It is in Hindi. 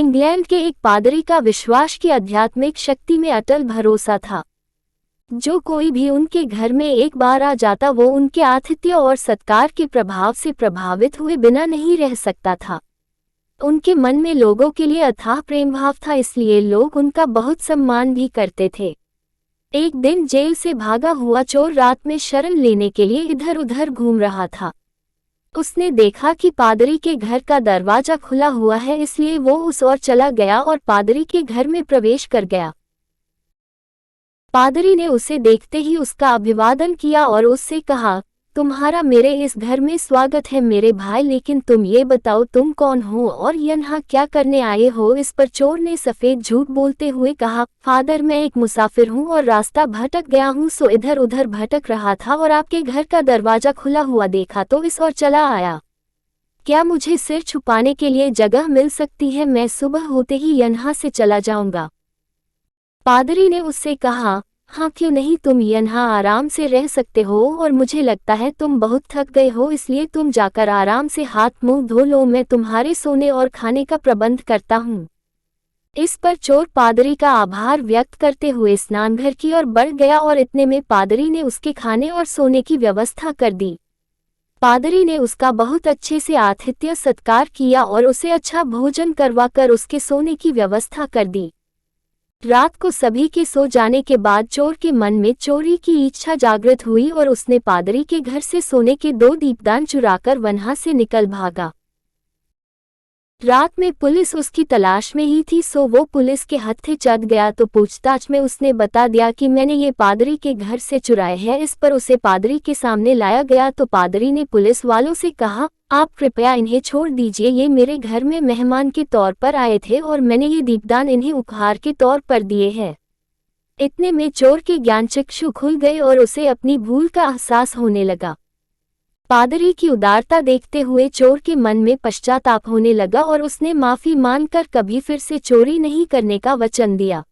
इंग्लैंड के एक पादरी का विश्वास की आध्यात्मिक शक्ति में अटल भरोसा था। जो कोई भी उनके घर में एक बार आ जाता वो उनके आतिथ्य और सत्कार के प्रभाव से प्रभावित हुए बिना नहीं रह सकता था। उनके मन में लोगों के लिए अथाह प्रेम भाव था, इसलिए लोग उनका बहुत सम्मान भी करते थे। एक दिन जेल से भागा हुआ चोर रात में शरण लेने के लिए इधर उधर घूम रहा था। उसने देखा कि पादरी के घर का दरवाजा खुला हुआ है, इसलिए वो उस ओर चला गया और पादरी के घर में प्रवेश कर गया। पादरी ने उसे देखते ही उसका अभिवादन किया और उससे कहा, तुम्हारा मेरे इस घर में स्वागत है मेरे भाई, लेकिन तुम ये बताओ तुम कौन हो और यहाँ क्या करने आए हो। इस पर चोर ने सफेद झूठ बोलते हुए कहा, फादर मैं एक मुसाफिर हूँ और रास्ता भटक गया हूँ, सो इधर उधर भटक रहा था और आपके घर का दरवाजा खुला हुआ देखा तो इस ओर चला आया। क्या मुझे सिर छुपाने के लिए जगह मिल सकती है? मैं सुबह होते ही यहाँ से चला जाऊंगा। पादरी ने उससे कहा, हाँ क्यों नहीं, तुम यहाँ आराम से रह सकते हो और मुझे लगता है तुम बहुत थक गए हो, इसलिए तुम जाकर आराम से हाथ मुंह धो लो, मैं तुम्हारे सोने और खाने का प्रबंध करता हूँ। इस पर चोर पादरी का आभार व्यक्त करते हुए स्नानघर की ओर बढ़ गया और इतने में पादरी ने उसके खाने और सोने की व्यवस्था कर दी। पादरी ने उसका बहुत अच्छे से आतिथ्य सत्कार किया और उसे अच्छा भोजन करवाकर उसके सोने की व्यवस्था कर दी। रात को सभी के सो जाने के बाद चोर के मन में चोरी की इच्छा जागृत हुई और उसने पादरी के घर से सोने के 2 दीपदान चुराकर वहां से निकल भागा। रात में पुलिस उसकी तलाश में ही थी, सो वो पुलिस के हत्थे चढ़ गया तो पूछताछ में उसने बता दिया कि मैंने ये पादरी के घर से चुराए हैं। इस पर उसे पादरी के सामने लाया गया तो पादरी ने पुलिस वालों से कहा, आप कृपया इन्हें छोड़ दीजिए, ये मेरे घर में मेहमान के तौर पर आए थे और मैंने ये दीपदान इन्हें उपहार के तौर पर दिए हैं। इतने में चोर के ज्ञानचक्षु खुल गए और उसे अपनी भूल का एहसास होने लगा। पादरी की उदारता देखते हुए चोर के मन में पश्चाताप होने लगा और उसने माफी मांगकर कभी फिर से चोरी नहीं करने का वचन दिया।